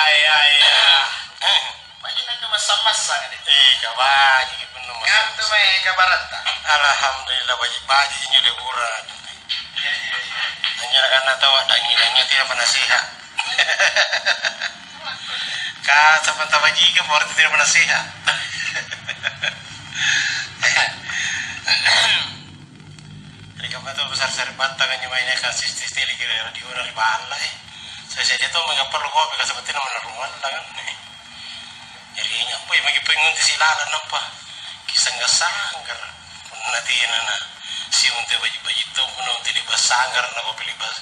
iya. Banyak na masa-masa kan itu. Kabaji penuh mas. Kanto may kabarata. Alhamdulillah baji inyo liburan. Iya. Anyo na kana tawa danginannya tidak pernah sehat. Ka sampai baji ke borte tidak pernah sehat. Jadi kamu tuh besar-besar bantang kan nyobain kan sistem lagi di orang bala Saya dia tuh nggak perlu kopi kan sebetulnya mana rumah lah kan. Jadi nyampe bagi pengunti silalan apa kisah nggak sanggar nanti nana si untuk baju itu pun nanti libas sanggar nak kopi libas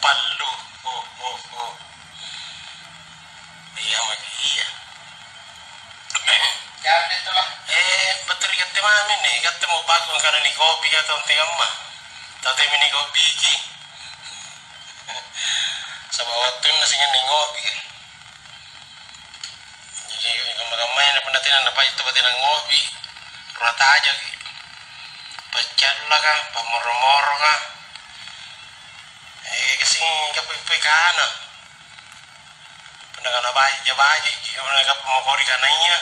palu iya iya Jangan itulah. betul kata mami nih kata mau bangun karena nih kopi kata untuk amma tapi ini kopi ki sama waktu nasinya nih ngopi jadi kamar-kamar yang penatinan apa itu penatinan ngopi rata aja ki pecel lah kah pamor-mor kah kesini kapi kana pendengar bayi gimana kah pemokori kananya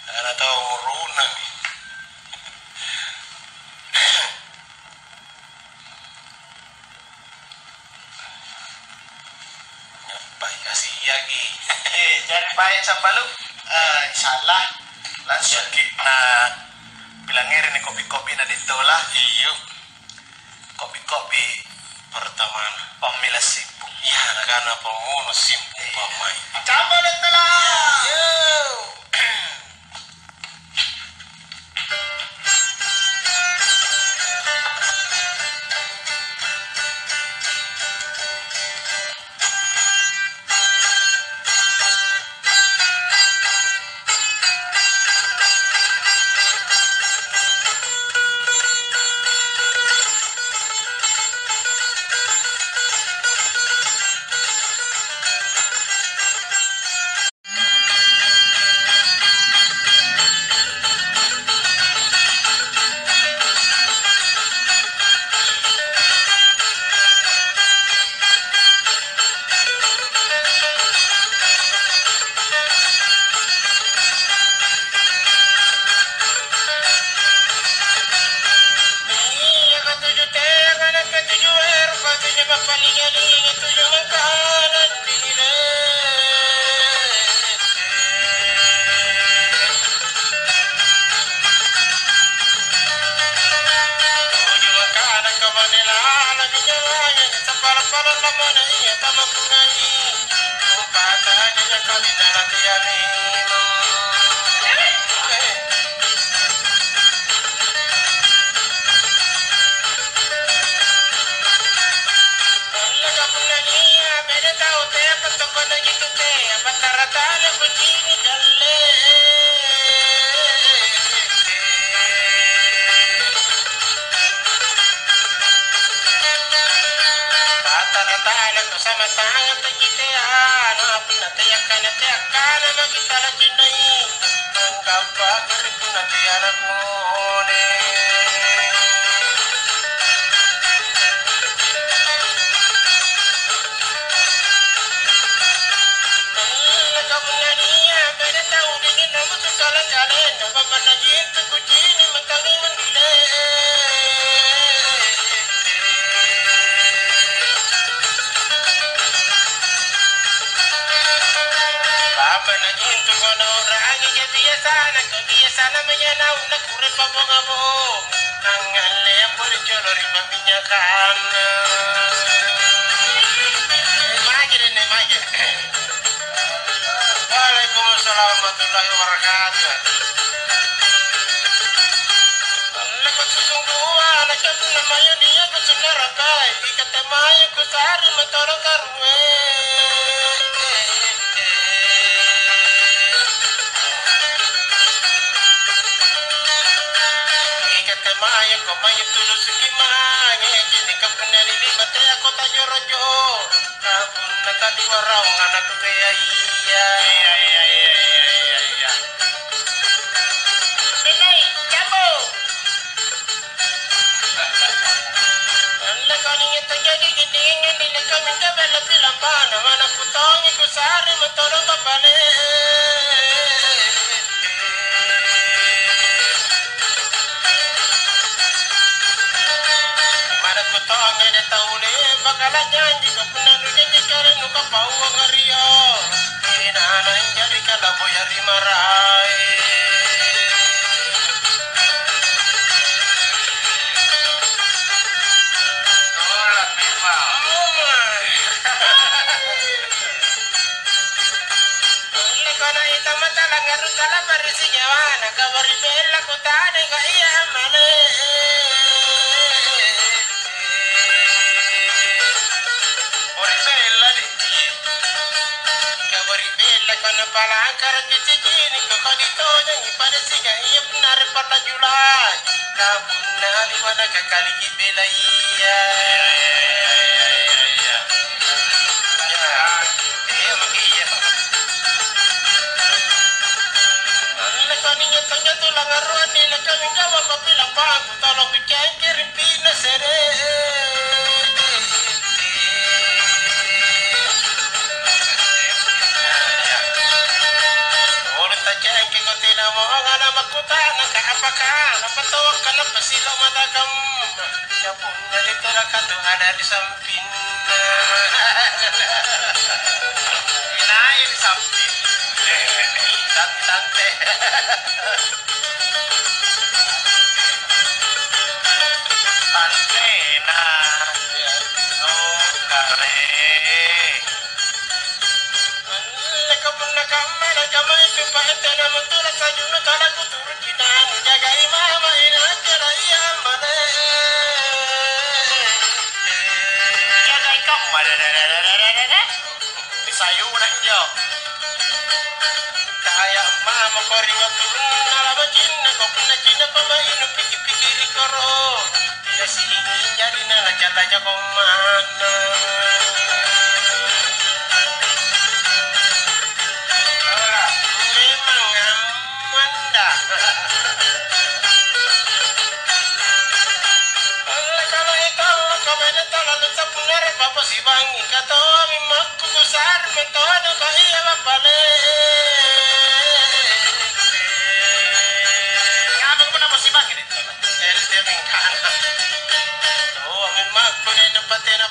karena tahu muruna baik kasih lagi Jadi bayan sa balok. Salah. Langsung na bilangin ni kopi-kopi na dito lah. iyo Kopi-kopi pertama pamila sipu. ya nakana pamuno simple pamay Chamba dito lah. sama tangan tegidean pinatiakan kita la cinai engkau pagar pinati anak mone kamu nania beda tahu dingin namun segala jalan coba menajin kucing mentang mendile Manajin tu kono rangi je biasa na menyanau na kure pabongamo angale pori colori papinya kana Majir Waalaikumsalam warahmatullahi wabarakatuh Lepas sesungguhan aku namanya dia kusunarakai ikatemayu kusari matoro karwe Maya ko mayo tulo sikimanya Jini ka punalili bataya ko tayo rojo Kapun nakaliwaraw anak ko kaya iya Benay, jabo Ang lakaning ito jadi gindingan nila kaming kabela pilambana Anak putong ko sa sari metoro babale. Mana kutong ada taule bakala janji ko punanu janji kare nuka pau ngario. Ina nan jadi kala boyari marai. Kono ita mata langaru tala barisi nyawana kabari bella kutane ka iya male. Ori bella di kabari bella kono palangkar kicikini koko ditonya pada siga iya benar pada Julai kabuna liwana kakali kibela iya. Kaninya tanya tulang aruan nila kami gawa papilang pangku tolong kucengkir pina sere. Ulit ta cengki ko tinamohong ana makutana ka apakah napatawag ka na pasilaw matagam. Kapun na dito na kato ada di samping. Inayin di samping. Tante. Antena. Oh, kare. Leka pun kamera kama itu pak antena mentula sajuna kala kuturun jinan jaga imama ina kira iya mane. Jaga ikam mana. Disayuna hijau. Kaya mama koringa turun alama cinna ko puna cinna pamainu pikir-pikiri koro tidak singi jadi nala jalaja ko mana memang amanda kalau itu kabena talalu sapunar papa si bangi kato mimakku kusar metode ko iya bapale.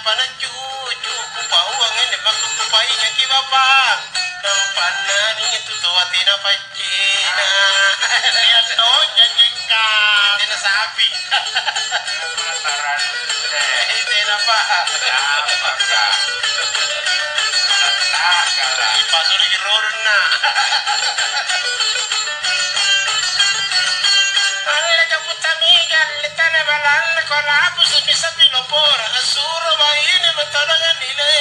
Pana cucu kupauang ini maku kupainya ki bapak tampana ni itu to atina pacina ya to jajingka tina sapi penasaran tina apa apakah takala ipasuri girorna alle kaputamiga letana balan kola abu bisa pilopor asuro baine matalangan nile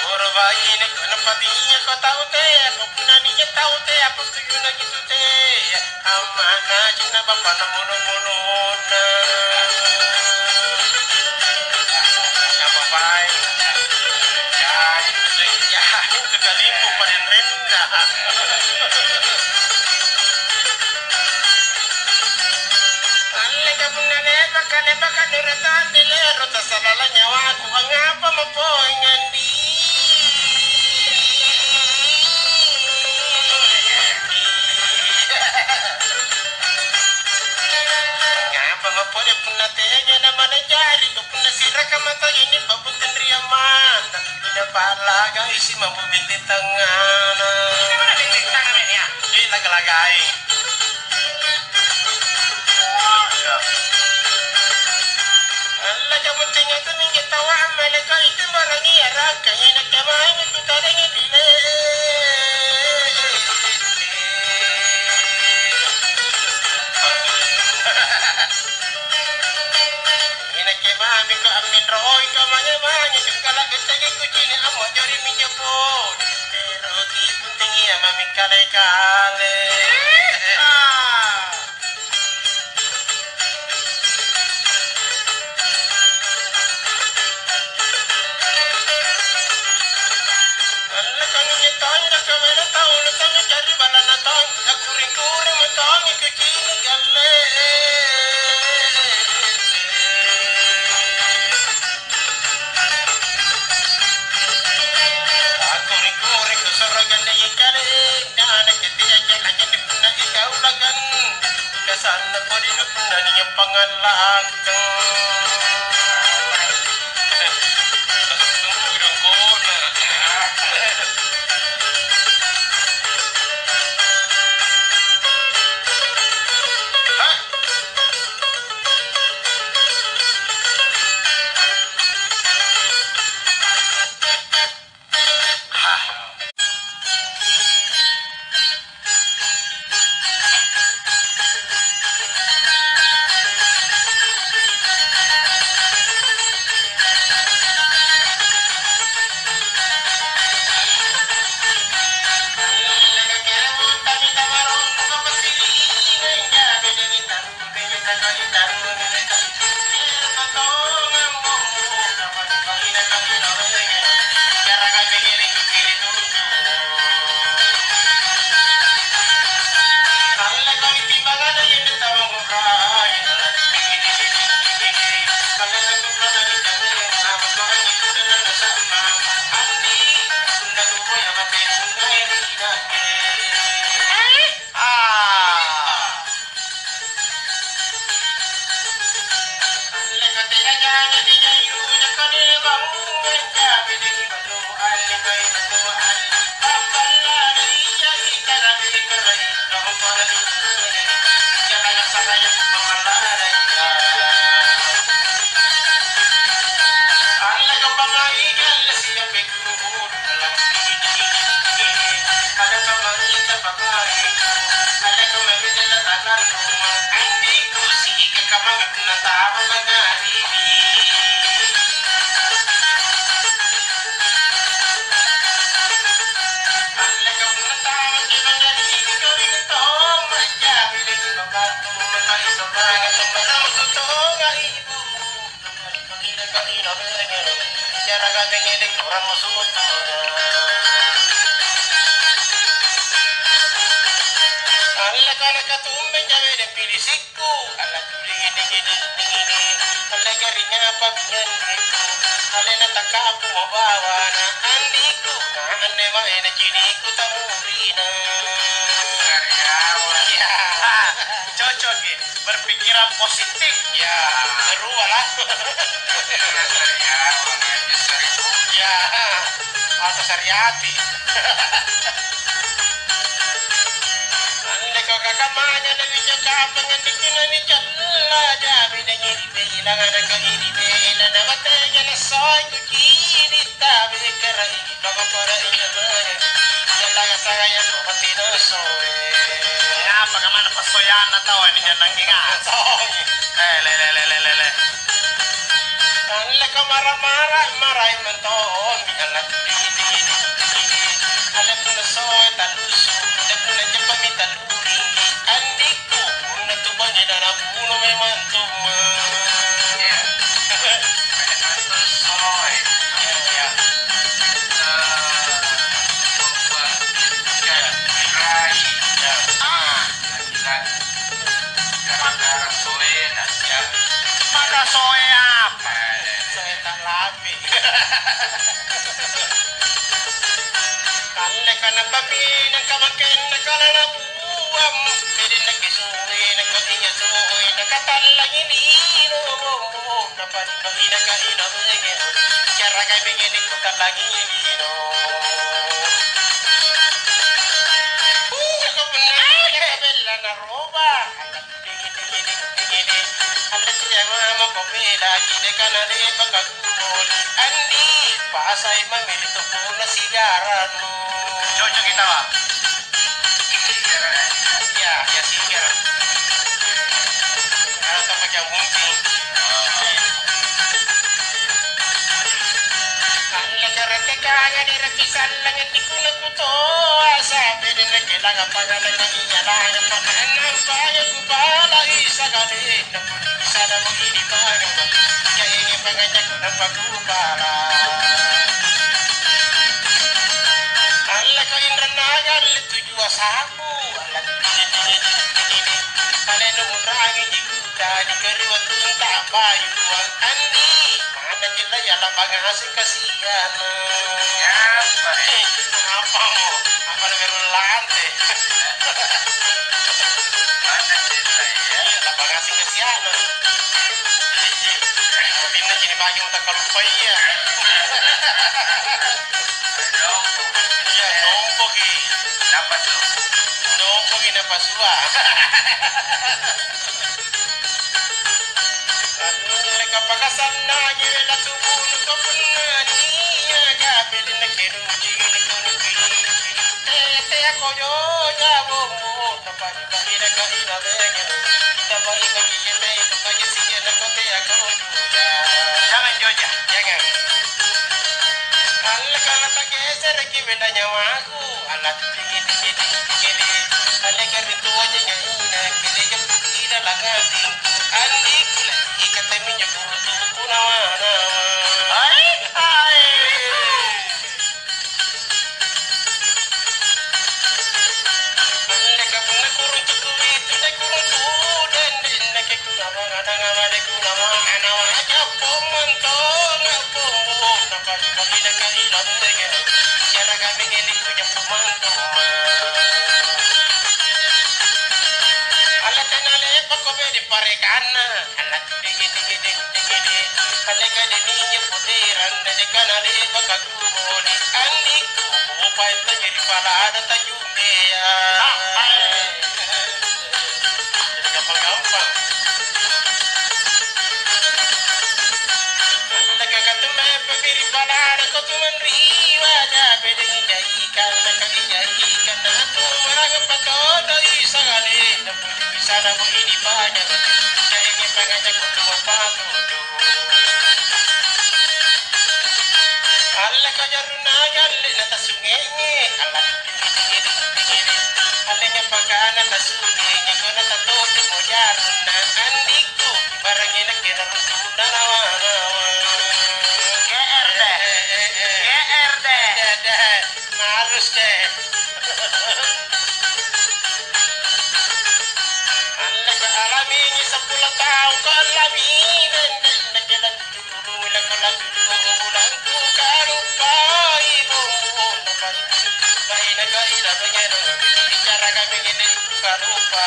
asuro baine kono patinya ko tahu te ko punaninya tahu te apa tuyuna gitu te amana cina bapak namono na apa baik itu kalimu pada rendah. Alle kabuna leba kaleba kaduratan dilero tasalala nyawa aku angapa mapoy ngandi. Ngapa mapoy puna tehnya nama jari ko puna siraka mata ini babutin riaman. Pala guys, mampu bintik tangan. Ini mana bintik tangan ini ya? Ini lagai. Allah kamu tengah tu minggu tawa mereka itu malah ngira kaya nak kemai itu kadangnya dile. Ini kemai minggu amin roy kamanya banyak kalau betagi kucing amo jari minjapon. Pero di puntingi ama mikale-kale. Allah kan nyetan kamera tahu tang jari banana tang akuring-kuring mentang kucing galle. binut nadinya pangalakang tunggu dong kona cocok ya, berpikiran positif ya berubah lah ya atau Sariati ande kau kakak manya dari cakap dengan dikinan ni jalla jabi dengan dibilang ada kau ini bela nama tanya nasoy kini tabi kerai logo kora iya bane jalla saya pati nasoy ya bagaimana pasoyan atau ini jangan ingat le alle kau marah menton alla digi alla nasoy talusu dan jepang minta luri andiku pun tu banyak dan puno memang tuma ya soy ya pada soe apa? Soe tak lapi. Kalle kana babi nak kamaken nak kana na buam. Jadi nak kisuwe nak kainya suwe nak katalla ini no dapat ina ka ina menge. Cara kai begini kota lagi ini no. Aku benar bella na roba. Mama kopela kide kanare bakagul andi pasai mamilito puna sigaran mo Cocok kita pak. ya sigaran kalau tak pakai mungkin kalau karate kaya dirapisan lang hindi ko nagputo sabi din na kailangan pa na nag-iyalang pagkanan kaya ko pala isa galing sana mo inipagan kaya ingin panganya ko ng pagkupala ala ko inranagan lito yuwasaku ala ala nung rangin ikuta di kariwat kong tabayo ang andi mana kita yala magasing kasiyan apa mo apa na meron lante Dapat kasih kesianan. Pindah sini bagi untuk lupa iya. Iya, nombok ini. Dapat tuh. Nombok ini apa suah? Leka Pakasar nagi wela tubuh nuko punani aga belin keru jini kono kini te ako yo ya wo na pani pani na ka ina bege ta pani ka ki me to ka si na ko te ako ya Jangan Joja. jangan alle kana ta geser ki wela nyawaku ala tingi tingi tingi alle ka ritu aja ina kile jam ina lagati andi ikate minyo kutu kunawana Ay, ay. alle ka punna kurun tu itu de kurun tu dan dinna ke kunawana ngama de kunawana nawa aja pomanto ngapo na pali pali na kali lande ge jara kami ini punya pomanto alla tenale pako be di parekana alla dingi dingi dingi alle ka de ni puteran de kanale pakaku boli andi ku pa ita jadi palada ta jumbe ya jadi gampang-gampang alle ka katume pabiri palada ko tuman riwa ja bedengi jai kan kali jai kan tu maraga patodo isagale na pudi bisana bo ini banyak jai nge panganya ko tu patudo alle ka jaruna galle na tasungenge alla tingi alle nya pakana tasungenge ko na tatodo mo jaruna andiku barangena kena rutuna nawana GR deh. GR deh. Harus deh. Allah ke alami ini 10 tahun ke alami dan nakila dulu mula kala dulu bulan ku karupa ibu napan bayi negara ila banyana bicara kami ini karupa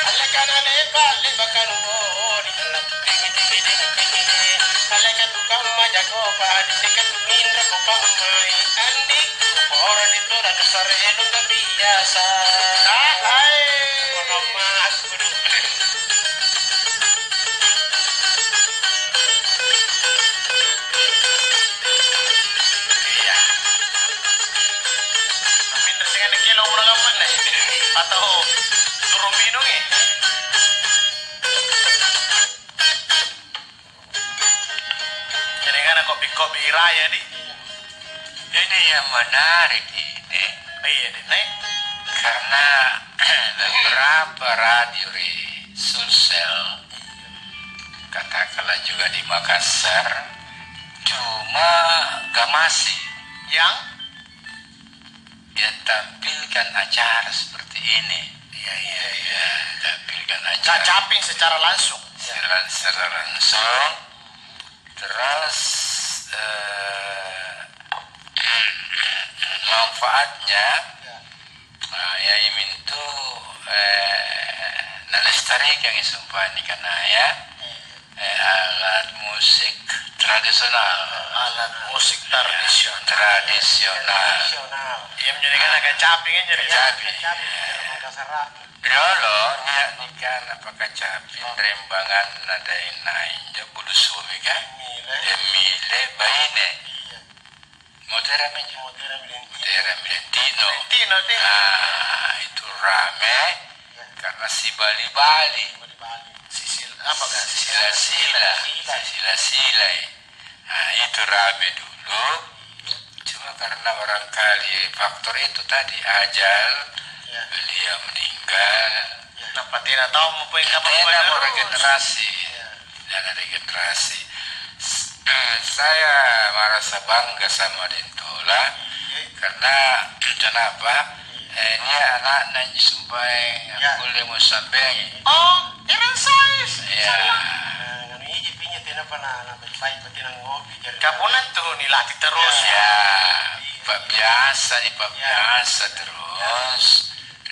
Allah kana leba kanu ni Allah dingi dingi dingi Allah ka tukang majago pa di ka tuminra ko pa mai andi ora di tora do sare eno biasa ay kono mas kudu Iya. Pinter sing ana kilo urang apa nih? Atau suruh minum eh? Jadi kan kopi-kopi raya nih. Ini yang menarik ini Iya deh, naik. karena beberapa radio di Sulsel, katakanlah juga di Makassar, cuma Gamasi Yang? yang tampilkan acara seperti ini. Iya. Tampilkan acara Caping secara langsung. secara langsung, terus manfaatnya ya itu nalestarikan isumpani karena ya alat musik tradisional, Alat musik tradisional. tradisional. Iya menjadikan agak caping aja deh. Dulu niat kan Pakacaping rembangan ada yang naik bulu suami kan, emile baine, mutera Tino. Tino. Itu rame karena si Bali-Bali, Sisil apa kan? sila-sila. Nah itu rame dulu. Cuma karena barangkali faktor itu tadi ajal, beliau meninggal. Kenapa tidak tahu mau poin apa Tidak regenerasi dan regenerasi. Saya merasa bangga sama DAENG TOLA karena kenapa? Ini anak-anak sumpah kuliah mau sampai. Oh, keren size. Ya. Kapunan tuh nilatih terus. Ya, Pak biasa terus. terus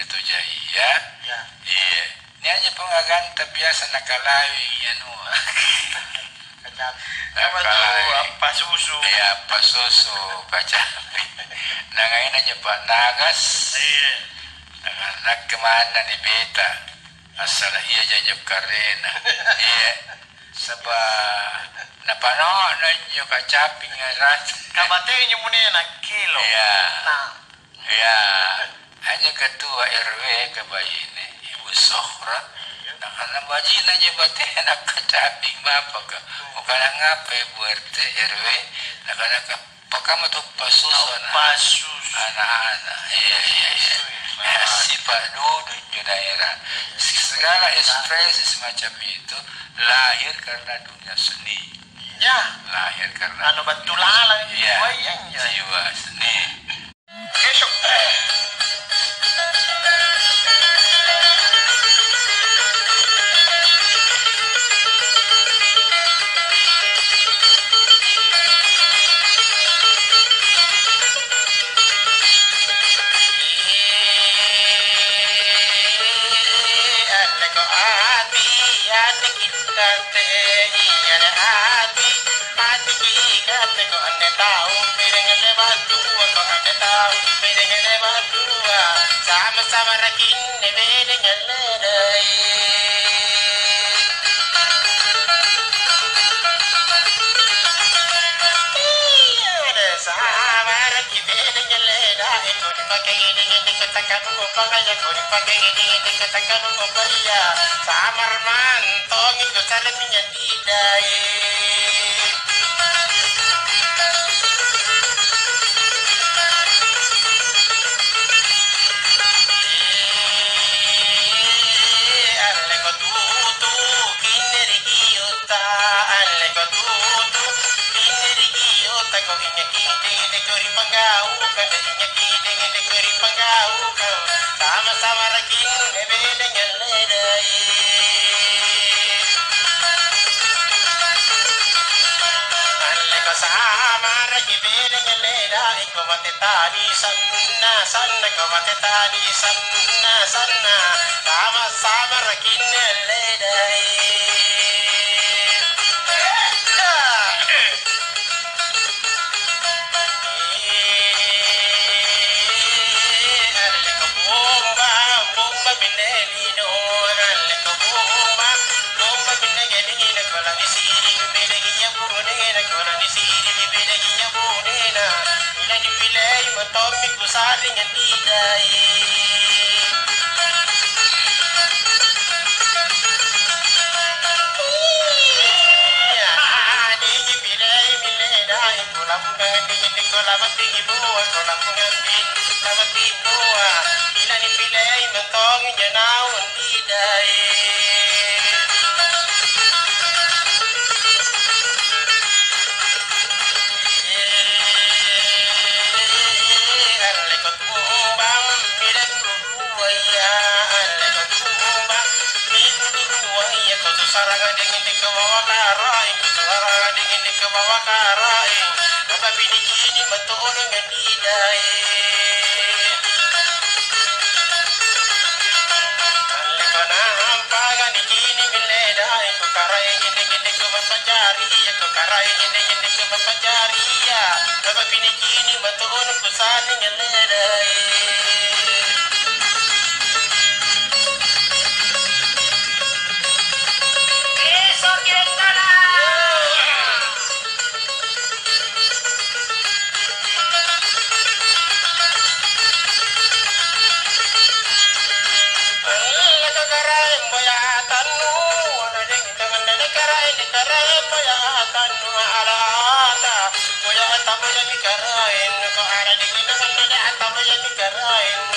itu jaya. Ya. Iya. Ini aja pengaganta biasa nakalawing yan o. Apa tuh? Pasusu. Iya, pasusu, kacaping. Nah ngayon aja Pak Nagas. Iya. Anak kemana ni Beta? Asal iya jajab karena. Iya. Sabah napanood ninyo kacaping nga rat. Kabatay niyo muna yan, kilo. Iya. Nah. Iya. Hanya ketua RW kabayine. Ibu Sohra. Nakanabaji na niya bate anak kacaping bapak ka. Mukana nga pa buerte RW. Nakanaka pagkamatok pasuso na. Pasus. Anak-anak. Iya. Si Pak Dudu di daerah. Segala ekspresi semacam itu lahir karena dunia seni. Ya. Lahir karena Ano ba tulalang yung Iya, buhayan yan? jiwa seni. Besok. Sama-sama rakin dengan ledai. Sama rakin dengan ledai. Kau dipakai dengan dikatakan upaya. Kau dipakai dengan dikatakan upaya. Samar mantong itu salaminya tidak. Sama-sama rakin dengan ledai. Aleko sama rakin dengan ledai. Kau mati tani sana sana. Kau mati tani sana sana. Sama-sama rakin ledai. Sarang dingin di bawah karai, sarang dingin di bawah karai. Apa bini kini matulung yang didai. Aleko nampagan di kini miledai. Ku karai gini ku mempacari, ku karai gini ku mempacari. Apa bini kini matulung ku saling yang ledai. Karain, ko ara di naman na ataw ya di karain.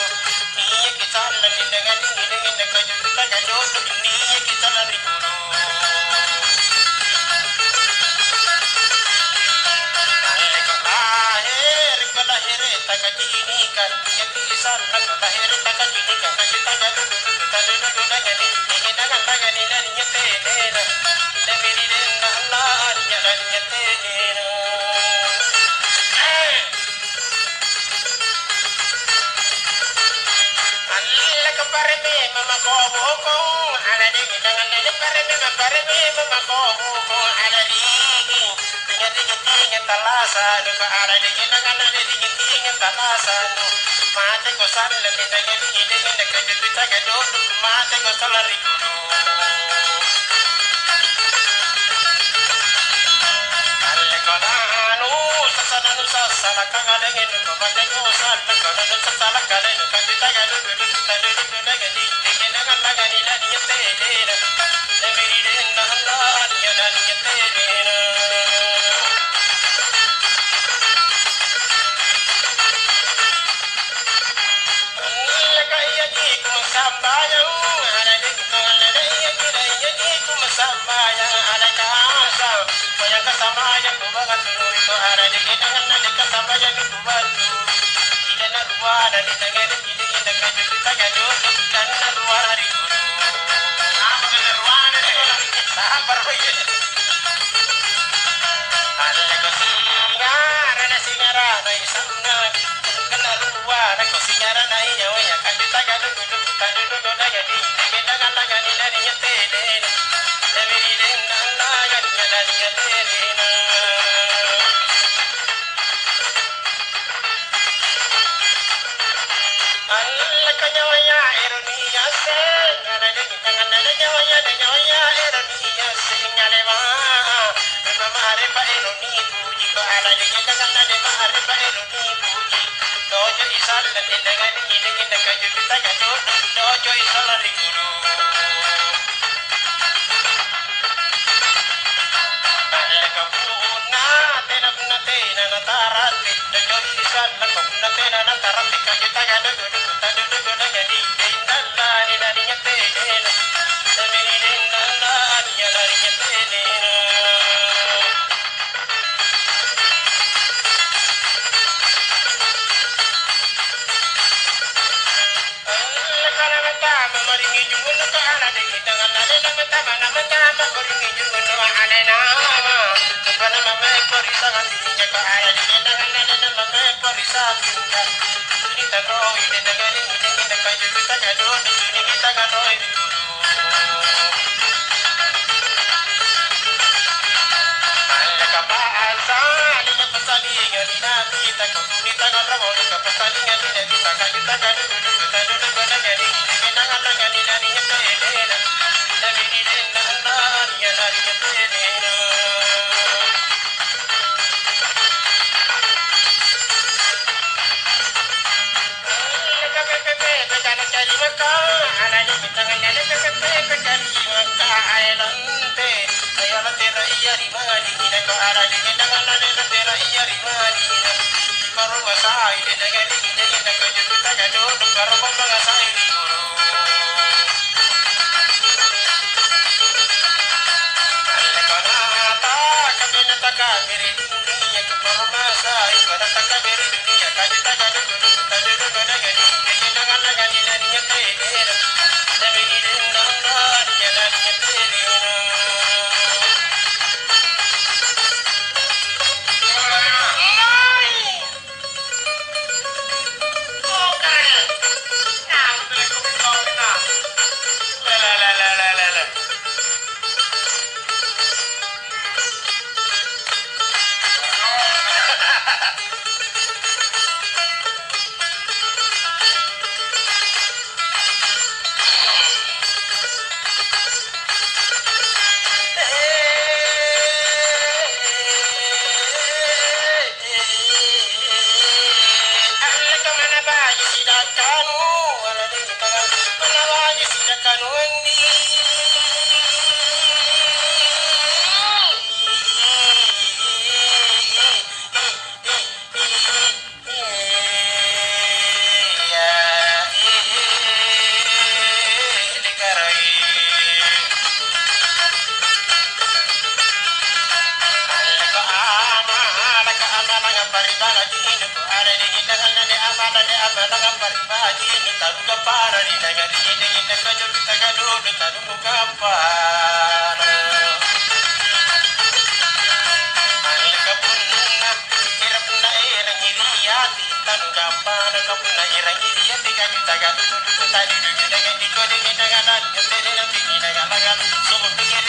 Tadi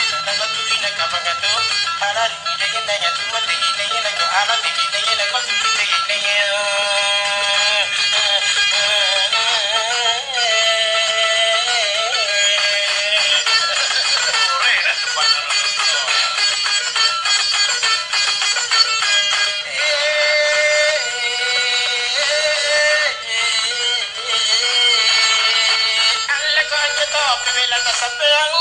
sampean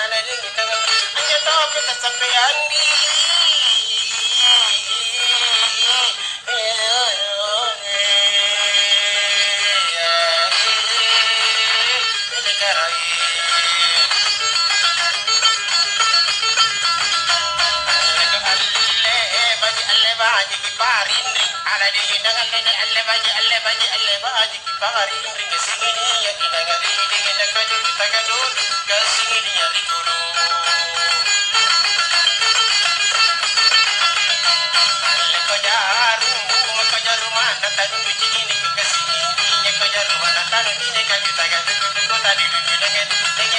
ana dingin dengan hanya tapi sampean di baji kiparin ring ala di dengan lene alle baji kiparin ring kesini ya inagari dengan kadu tagadu kesini ya rikulu alle kajaru mana tadu cini kesini ya kajaru mana tadu cini kadu tagadu kudu tadi dengan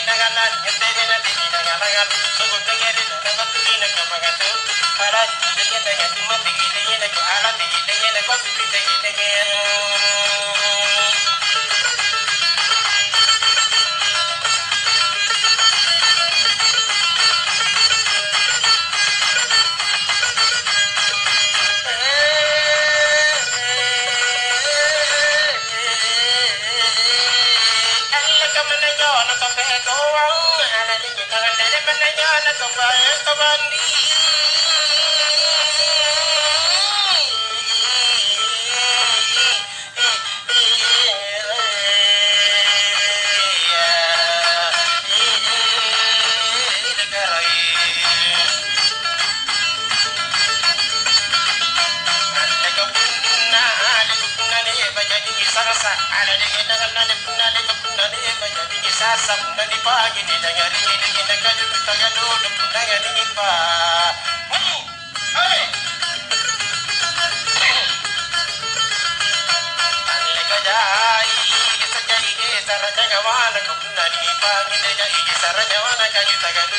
nangalan nyentene nanti nangalan suku tengeri dengan tini kapagatu para dengan mati dengan ko ala dengan ko dengan sasam dari pagi di dengari dengan kadu tagadu dengan ini pa hey alle kajai kesajai kesaraja gawana kunari pagi dejai kesaraja wana kadu tagadu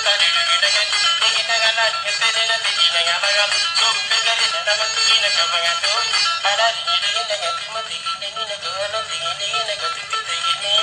tadi dengan nyentene nanti dengan bagal sombe dari dengan tugina kamangatu ada dengan mati dengan gono dengan kadu ini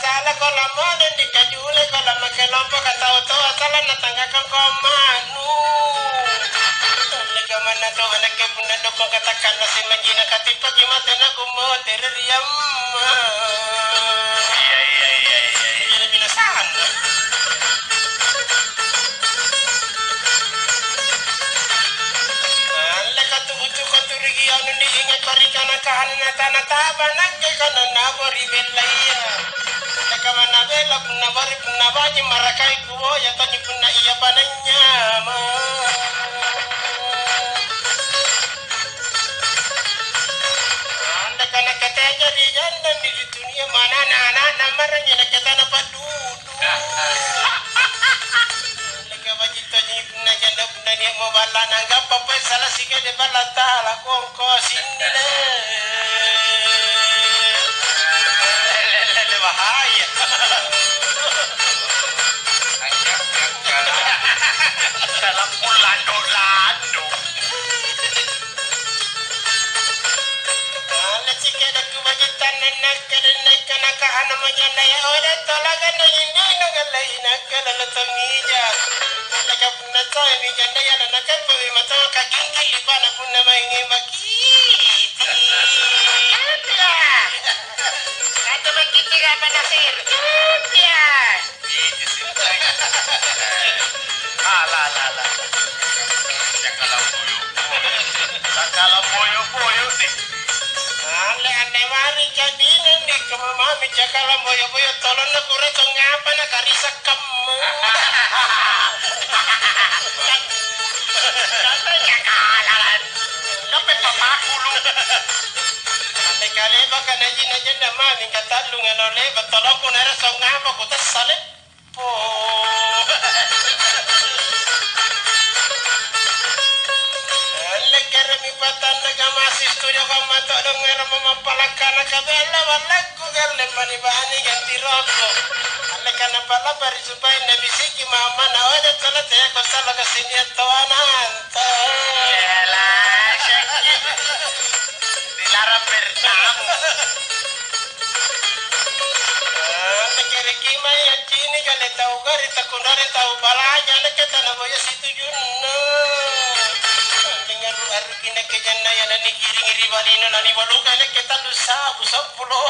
Tala kola moda di kajule kola makelompo katau-tau asala natanggakan komanu lega mana to anake puna doko katakan nasi majina katipa gimana naku mau terriam iya binasahan lega tubucu koturigi anu diingat korikana kahana tanata banake kana nabori belaya kamana bela punna bari punna baji marakai kuwo ya tani punna iya pananya ma anda kana katanya di jandan di dunia mana anak namarnya nak kata apa dudu lega baji tani punna janda punna dia mau bala nanggap apa salah sih de bala tala kongko sini bahaya dalam lando ala cikada kubajitan nak kana kahana majanda ya ora tolaga na hindi nagalaina kala latamija laka punna tayo mi janda ya naka pawi mata ka kingki pana punna maingi makiti atau makiti ka panasir ya ala Cakala boyo nih. Ale mari jadi nih kemami cakala boyo tolong na kure ngapa na kari sakam. Kata cakala. Dapat papaku lu. Kale baka na jina jenda mami katalu nganole batolong ko na rasong ngapa ko tas salip po. Lekere mi patan nagamasi studio kamato dong ngera mamampalakana kabela walaku galle mani bani ganti roko. Lekana pala bari supaya nabi siki mama na oda tala te ko sala ka sini toananta. Yalah syekh. Dilarang bertamu. Tekere kima ya cini kale tahu gari takundari tahu balanya neketa na boya situ junno. Dengan aru kine kejanna ya nani kiri ngiri balino nani waluka neketa lusa busapulo.